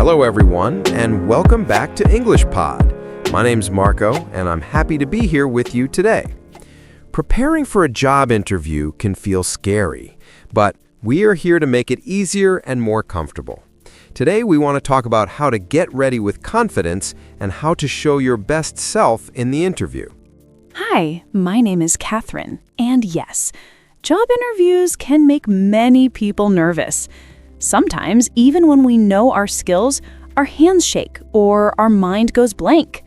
Hello, everyone, and welcome back to English Pod. My name's Marco, and I'm happy to be here with you today. Preparing for a job interview can feel scary, but we are here to make it easier and more comfortable. Today, we want to talk about how to get ready with confidence and how to show your best self in the interview. Hi, my name is Catherine, and yes, job interviews can make many people nervous. Sometimes, even when we know our skills, our hands shake or our mind goes blank.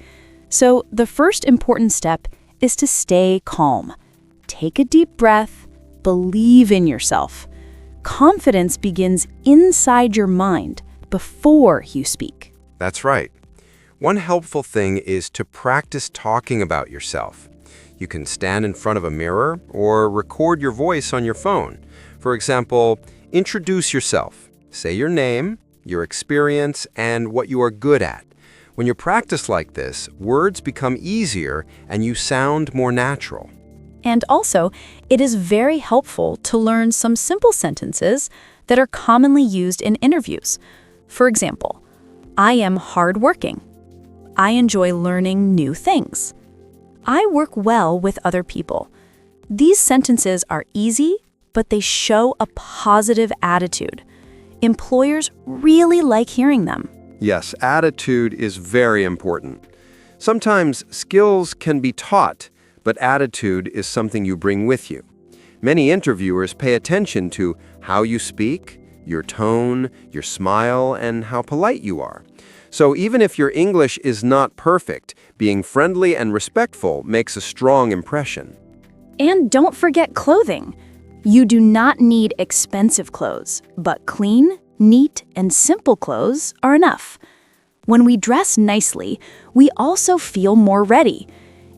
So the first important step is to stay calm. Take a deep breath, believe in yourself. Confidence begins inside your mind before you speak. That's right. One helpful thing is to practice talking about yourself. You can stand in front of a mirror or record your voice on your phone. For example, introduce yourself. Say your name, your experience, and what you are good at. When you practice like this, words become easier and you sound more natural. And also, it is very helpful to learn some simple sentences that are commonly used in interviews. For example, I am hardworking. I enjoy learning new things. I work well with other people. These sentences are easy, but they show a positive attitude. Employers really like hearing them. Yes, attitude is very important. Sometimes skills can be taught, but attitude is something you bring with you. Many interviewers pay attention to how you speak, your tone, your smile, and how polite you are. So even if your English is not perfect, being friendly and respectful makes a strong impression. And don't forget clothing. You do not need expensive clothes, but clean, neat, and simple clothes are enough. When we dress nicely, we also feel more ready.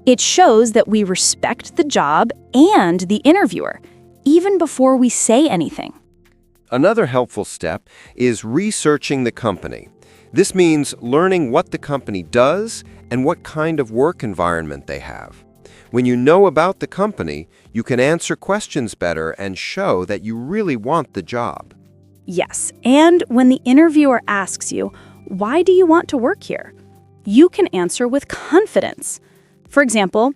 It shows that we respect the job and the interviewer, even before we say anything. Another helpful step is researching the company. This means learning what the company does and what kind of work environment they have. When you know about the company, you can answer questions better and show that you really want the job. Yes, and when the interviewer asks you, why do you want to work here? You can answer with confidence. For example,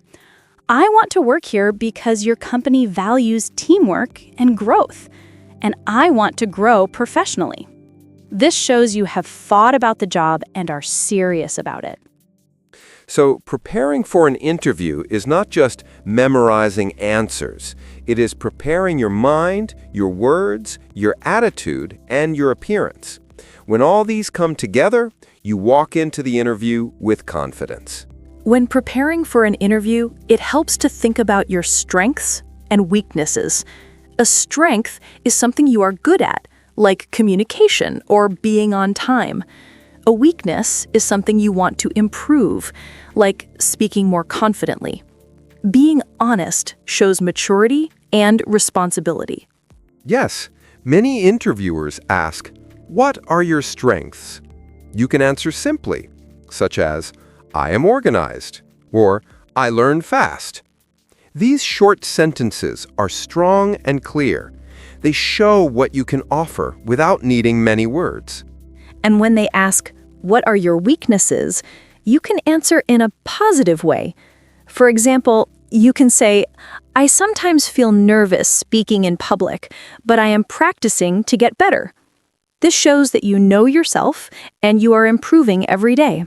I want to work here because your company values teamwork and growth, and I want to grow professionally. This shows you have thought about the job and are serious about it. So preparing for an interview is not just memorizing answers. It is preparing your mind, your words, your attitude, and your appearance. When all these come together, you walk into the interview with confidence. When preparing for an interview, it helps to think about your strengths and weaknesses. A strength is something you are good at, like communication or being on time. A weakness is something you want to improve, like speaking more confidently. Being honest shows maturity and responsibility. Yes, many interviewers ask, what are your strengths? You can answer simply, such as, I am organized, or I learn fast. These short sentences are strong and clear. They show what you can offer without needing many words. And when they ask, what are your weaknesses? You can answer in a positive way. For example, you can say, I sometimes feel nervous speaking in public, but I am practicing to get better. This shows that you know yourself and you are improving every day.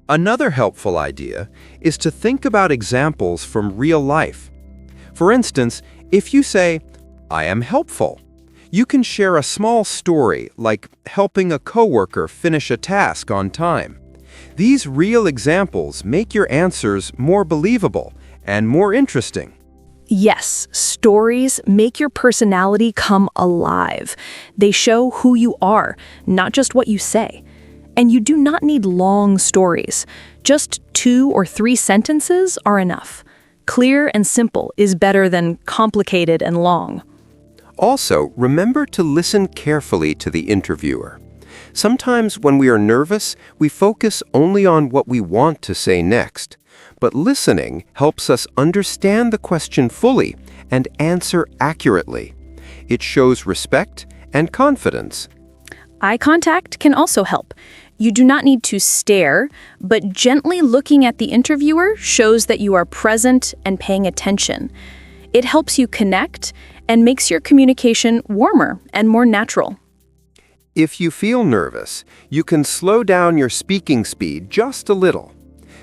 Another helpful idea is to think about examples from real life. For instance, if you say, I am helpful, you can share a small story like helping a coworker finish a task on time. These real examples make your answers more believable and more interesting. Yes, stories make your personality come alive. They show who you are, not just what you say. And you do not need long stories. Just 2 or 3 sentences are enough. Clear and simple is better than complicated and long. Also, remember to listen carefully to the interviewer. Sometimes when we are nervous, we focus only on what we want to say next. But listening helps us understand the question fully and answer accurately. It shows respect and confidence. Eye contact can also help. You do not need to stare, but gently looking at the interviewer shows that you are present and paying attention. It helps you connect and makes your communication warmer and more natural. If you feel nervous, you can slow down your speaking speed just a little.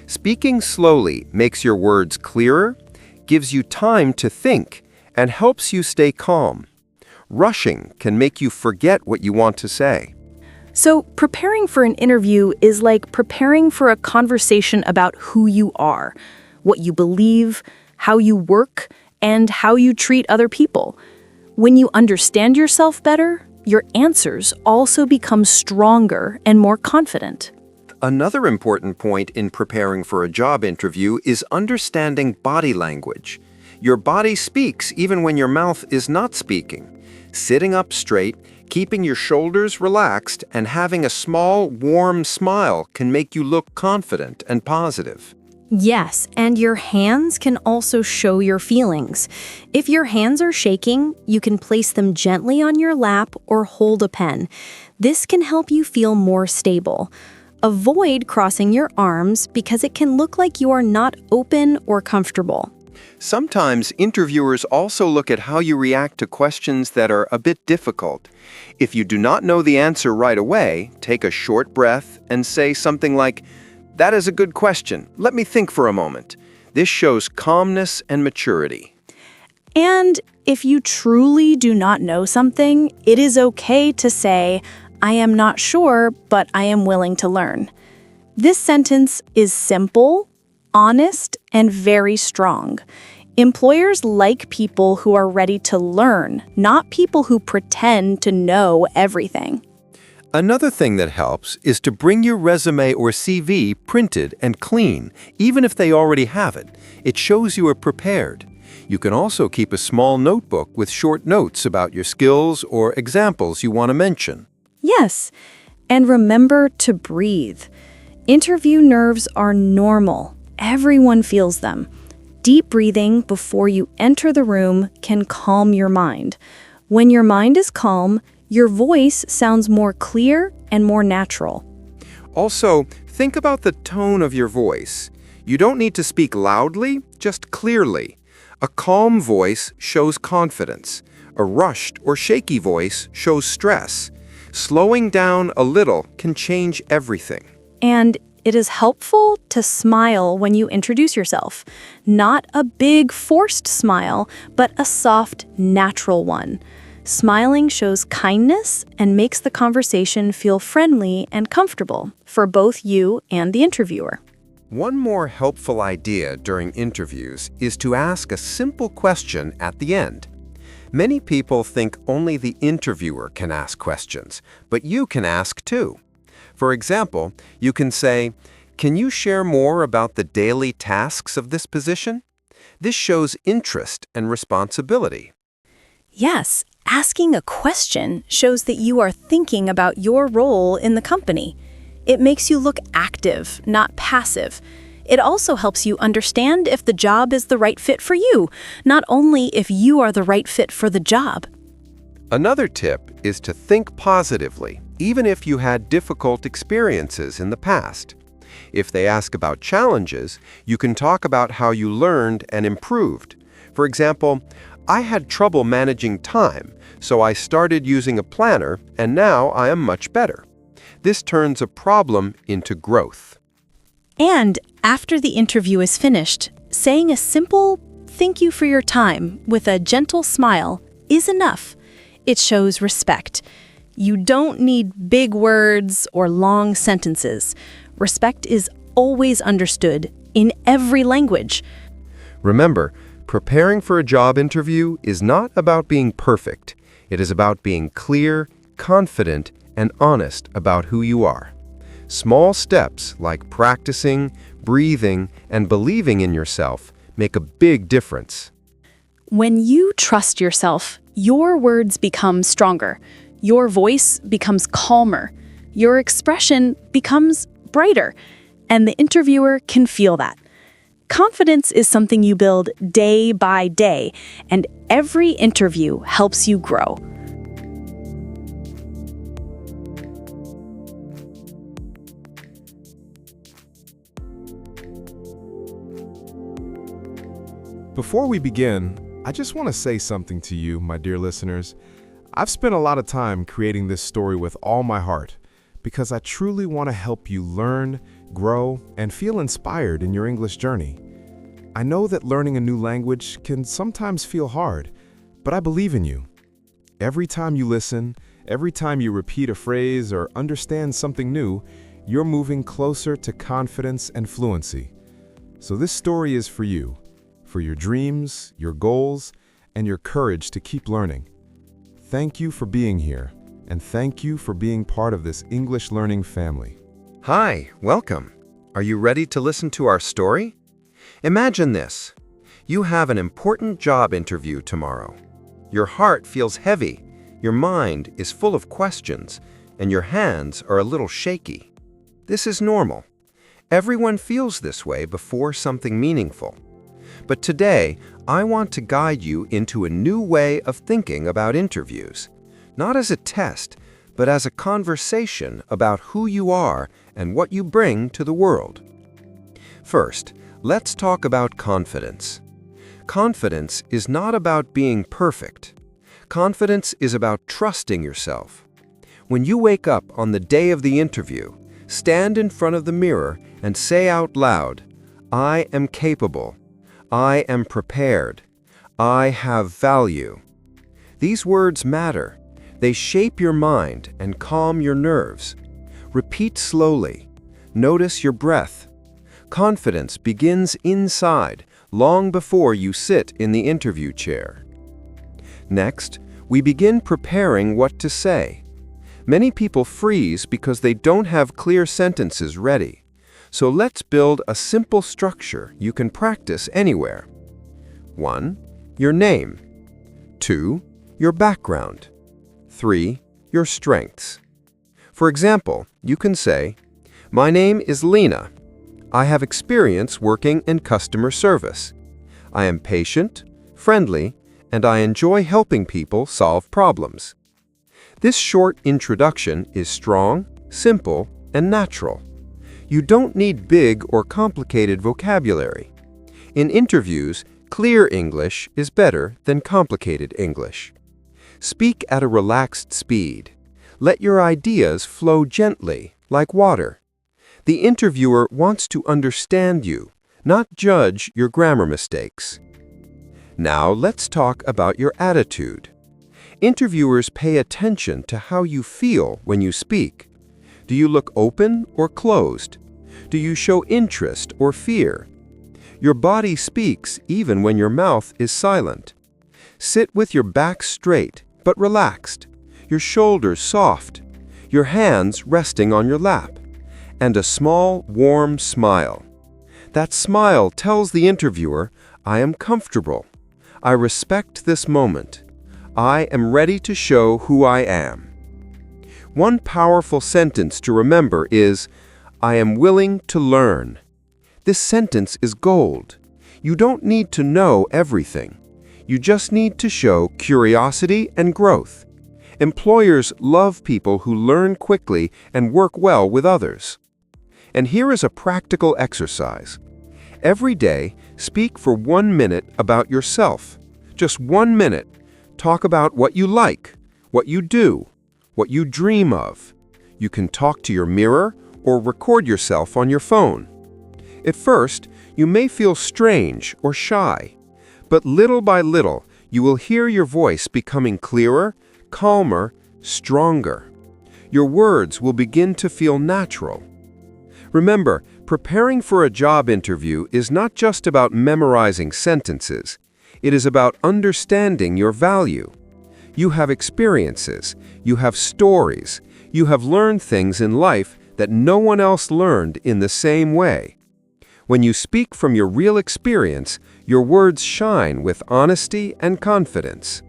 Speaking slowly makes your words clearer, gives you time to think, and helps you stay calm. Rushing can make you forget what you want to say. So, preparing for an interview is like preparing for a conversation about who you are, what you believe, how you work, and how you treat other people. When you understand yourself better, your answers also become stronger and more confident. Another important point in preparing for a job interview is understanding body language. Your body speaks even when your mouth is not speaking. Sitting up straight, keeping your shoulders relaxed, and having a small, warm smile can make you look confident and positive. Yes, and your hands can also show your feelings. If your hands are shaking, you can place them gently on your lap or hold a pen. This can help you feel more stable. Avoid crossing your arms because it can look like you are not open or comfortable. Sometimes interviewers also look at how you react to questions that are a bit difficult. If you do not know the answer right away, take a short breath and say something like, "That is a good question. Let me think for a moment." This shows calmness and maturity. And if you truly do not know something, it is okay to say, "I am not sure, but I am willing to learn." This sentence is simple, honest, and very strong. Employers like people who are ready to learn, not people who pretend to know everything. Another thing that helps is to bring your resume or CV printed and clean, even if they already have it. It shows you are prepared. You can also keep a small notebook with short notes about your skills or examples you want to mention. Yes, and remember to breathe. Interview nerves are normal. Everyone feels them. Deep breathing before you enter the room can calm your mind. When your mind is calm, your voice sounds more clear and more natural. Also, think about the tone of your voice. You don't need to speak loudly, just clearly. A calm voice shows confidence. A rushed or shaky voice shows stress. Slowing down a little can change everything. And it is helpful to smile when you introduce yourself. Not a big forced smile, but a soft, natural one. Smiling shows kindness and makes the conversation feel friendly and comfortable for both you and the interviewer. One more helpful idea during interviews is to ask a simple question at the end. Many people think only the interviewer can ask questions, but you can ask too. For example, you can say, "Can you share more about the daily tasks of this position?" This shows interest and responsibility. Yes, asking a question shows that you are thinking about your role in the company. It makes you look active, not passive. It also helps you understand if the job is the right fit for you, not only if you are the right fit for the job. Another tip is to think positively, even if you had difficult experiences in the past. If they ask about challenges, you can talk about how you learned and improved. For example, "I had trouble managing time, so I started using a planner, and now I am much better." This turns a problem into growth. And after the interview is finished, saying a simple "thank you for your time" with a gentle smile is enough. It shows respect. You don't need big words or long sentences. Respect is always understood in every language. Remember, preparing for a job interview is not about being perfect. It is about being clear, confident, and honest about who you are. Small steps like practicing, breathing, and believing in yourself make a big difference. When you trust yourself, your words become stronger. Your voice becomes calmer. Your expression becomes brighter. And the interviewer can feel that. Confidence is something you build day by day, and every interview helps you grow. Before we begin, I just want to say something to you, my dear listeners. I've spent a lot of time creating this story with all my heart because I truly want to help you learn, grow, and feel inspired in your English journey. I know that learning a new language can sometimes feel hard, but I believe in you. Every time you listen, every time you repeat a phrase or understand something new, you're moving closer to confidence and fluency. So this story is for you, for your dreams, your goals, and your courage to keep learning. Thank you for being here, and thank you for being part of this English learning family. Hi, welcome. Are you ready to listen to our story? Imagine this. You have an important job interview tomorrow. Your heart feels heavy, your mind is full of questions, and your hands are a little shaky. This is normal. Everyone feels this way before something meaningful. But today, I want to guide you into a new way of thinking about interviews, not as a test, but as a conversation about who you are and what you bring to the world. First, let's talk about confidence. Confidence is not about being perfect. Confidence is about trusting yourself. When you wake up on the day of the interview, stand in front of the mirror and say out loud, "I am capable. I am prepared. I have value." These words matter. They shape your mind and calm your nerves. Repeat slowly. Notice your breath. Confidence begins inside, long before you sit in the interview chair. Next, we begin preparing what to say. Many people freeze because they don't have clear sentences ready. So let's build a simple structure you can practice anywhere. 1. Your name. 2. Your background. 3. Your strengths. For example, you can say, "My name is Lena. I have experience working in customer service. I am patient, friendly, and I enjoy helping people solve problems." This short introduction is strong, simple, and natural. You don't need big or complicated vocabulary. In interviews, clear English is better than complicated English. Speak at a relaxed speed. Let your ideas flow gently, like water. The interviewer wants to understand you, not judge your grammar mistakes. Now let's talk about your attitude. Interviewers pay attention to how you feel when you speak. Do you look open or closed? Do you show interest or fear? Your body speaks even when your mouth is silent. Sit with your back straight but relaxed, your shoulders soft, your hands resting on your lap, and a small, warm smile. That smile tells the interviewer, "I am comfortable. I respect this moment. I am ready to show who I am." One powerful sentence to remember is, "I am willing to learn." This sentence is gold. You don't need to know everything. You just need to show curiosity and growth. Employers love people who learn quickly and work well with others. And here is a practical exercise. Every day, speak for 1 minute about yourself. Just 1 minute. Talk about what you like, what you do, what you dream of. You can talk to your mirror or record yourself on your phone. At first, you may feel strange or shy, but little by little, you will hear your voice becoming clearer, calmer, stronger. Your words will begin to feel natural. Remember, preparing for a job interview is not just about memorizing sentences. It is about understanding your value. You have experiences, you have stories, you have learned things in life that no one else learned in the same way. When you speak from your real experience, your words shine with honesty and confidence.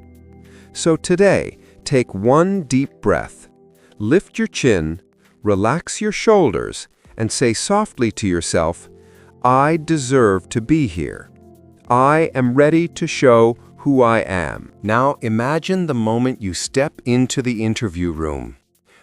So today, take 1 deep breath. Lift your chin, relax your shoulders, and say softly to yourself, "I deserve to be here. I am ready to show who I am." Now imagine the moment you step into the interview room.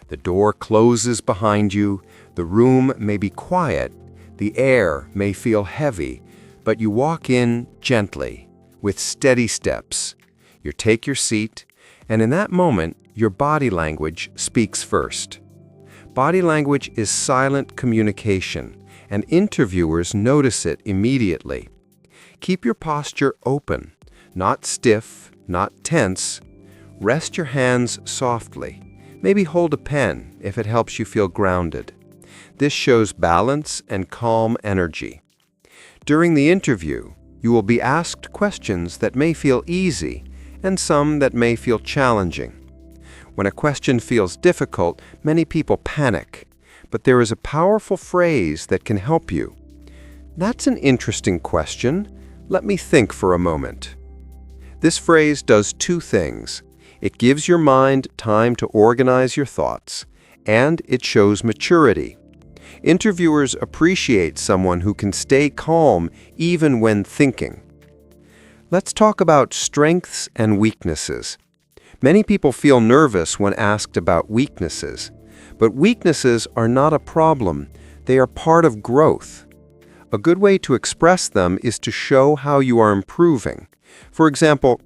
The door closes behind you, the room may be quiet, the air may feel heavy, but you walk in gently, with steady steps. You take your seat, and in that moment, your body language speaks first. Body language is silent communication, and interviewers notice it immediately. Keep your posture open, not stiff, not tense. Rest your hands softly. Maybe hold a pen if it helps you feel grounded. This shows balance and calm energy. During the interview, you will be asked questions that may feel easy and some that may feel challenging. When a question feels difficult, many people panic, but there is a powerful phrase that can help you. "That's an interesting question. Let me think for a moment." This phrase does two things. It gives your mind time to organize your thoughts, and it shows maturity. Interviewers appreciate someone who can stay calm even when thinking. Let's talk about strengths and weaknesses. Many people feel nervous when asked about weaknesses, but weaknesses are not a problem. They are part of growth. A good way to express them is to show how you are improving. For example,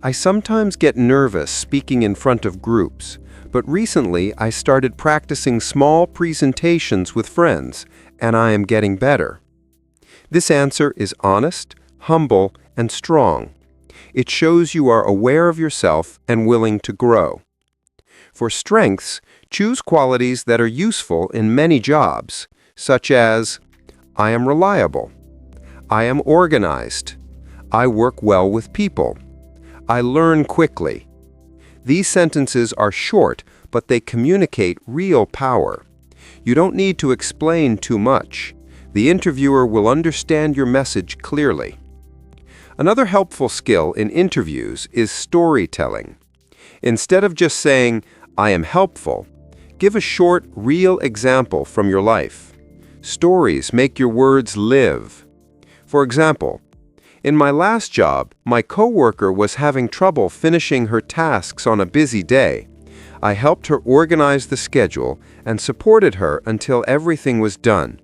"I sometimes get nervous speaking in front of groups, but recently I started practicing small presentations with friends, and I am getting better." This answer is honest, humble, and strong. It shows you are aware of yourself and willing to grow. For strengths, choose qualities that are useful in many jobs, such as, "I am reliable," "I am organized," "I work well with people," "I learn quickly." These sentences are short, but they communicate real power. You don't need to explain too much. The interviewer will understand your message clearly. Another helpful skill in interviews is storytelling. Instead of just saying, "I am helpful," give a short, real example from your life. Stories make your words live. For example, in my last job, my coworker was having trouble finishing her tasks on a busy day. I helped her organize the schedule and supported her until everything was done.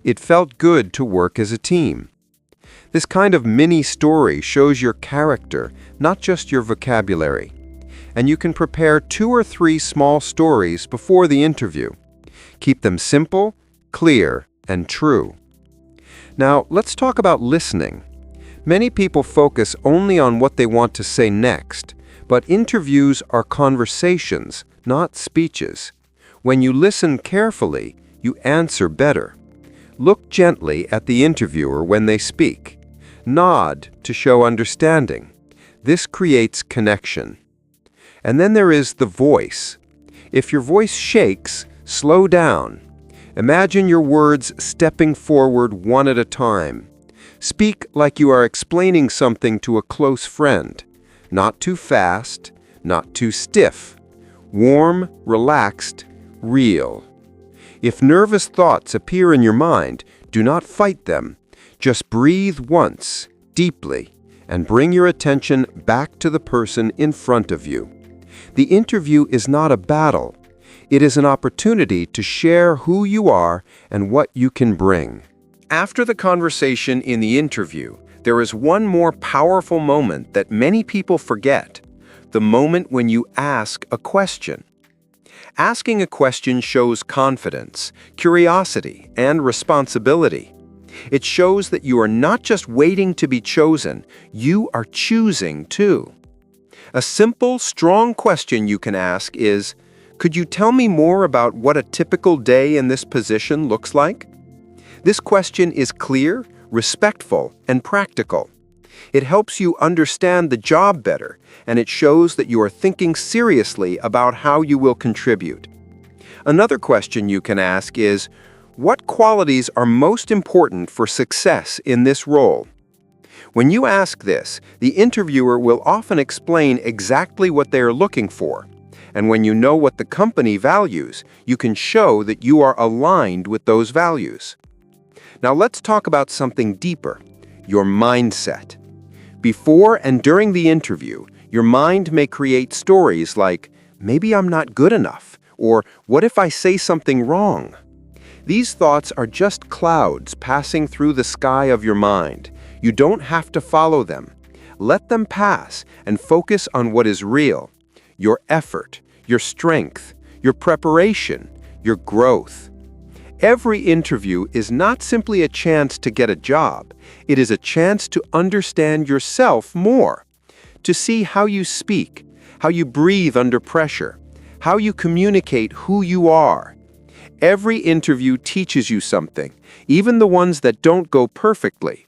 It felt good to work as a team. This kind of mini story shows your character, not just your vocabulary. And you can prepare 2 or 3 small stories before the interview. Keep them simple, clear, and true. Now, let's talk about listening. Many people focus only on what they want to say next, but interviews are conversations, not speeches. When you listen carefully, you answer better. Look gently at the interviewer when they speak. Nod to show understanding. This creates connection. And then there is the voice. If your voice shakes, slow down. Imagine your words stepping forward one at a time. Speak like you are explaining something to a close friend. Not too fast, not too stiff. Warm, relaxed, real. If nervous thoughts appear in your mind, do not fight them. Just breathe once, deeply, and bring your attention back to the person in front of you. The interview is not a battle. It is an opportunity to share who you are and what you can bring. After the conversation in the interview, there is one more powerful moment that many people forget: the moment when you ask a question. Asking a question shows confidence, curiosity, and responsibility. It shows that you are not just waiting to be chosen, you are choosing too. A simple, strong question you can ask is, "Could you tell me more about what a typical day in this position looks like?" This question is clear, respectful, and practical. It helps you understand the job better, and it shows that you are thinking seriously about how you will contribute. Another question you can ask is, "What qualities are most important for success in this role?" When you ask this, the interviewer will often explain exactly what they are looking for. And when you know what the company values, you can show that you are aligned with those values. Now let's talk about something deeper: your mindset. Before and during the interview, your mind may create stories like, "Maybe I'm not good enough," or "What if I say something wrong?" These thoughts are just clouds passing through the sky of your mind. You don't have to follow them. Let them pass and focus on what is real: your effort, your strength, your preparation, your growth. Every interview is not simply a chance to get a job. It is a chance to understand yourself more, to see how you speak, how you breathe under pressure, how you communicate who you are. Every interview teaches you something, even the ones that don't go perfectly.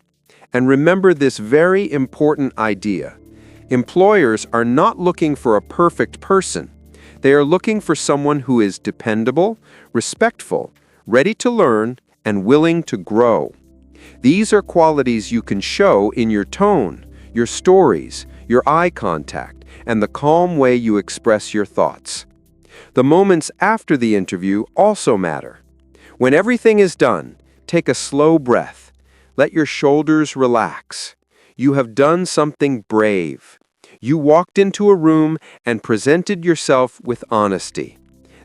And remember this very important idea: employers are not looking for a perfect person. They are looking for someone who is dependable, respectful, ready to learn, and willing to grow. These are qualities you can show in your tone, your stories, your eye contact, and the calm way you express your thoughts. The moments after the interview also matter. When everything is done, take a slow breath. Let your shoulders relax. You have done something brave. You walked into a room and presented yourself with honesty.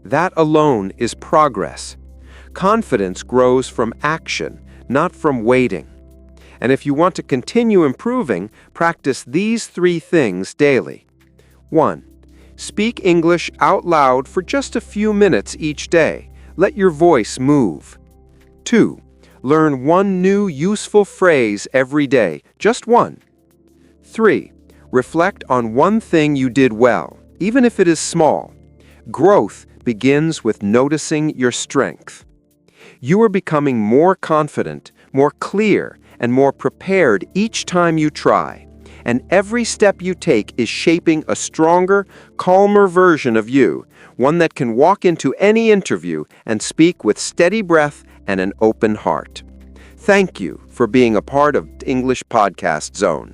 That alone is progress. Confidence grows from action, not from waiting. And if you want to continue improving, practice these 3 things daily. 1. Speak English out loud for just a few minutes each day. Let your voice move. 2. Learn one new useful phrase every day, just one. 3. Reflect on one thing you did well, even if it is small. Growth begins with noticing your strength. You are becoming more confident, more clear, and more prepared each time you try. And every step you take is shaping a stronger, calmer version of you, one that can walk into any interview and speak with steady breath and an open heart. Thank you for being a part of English Podcast Zone.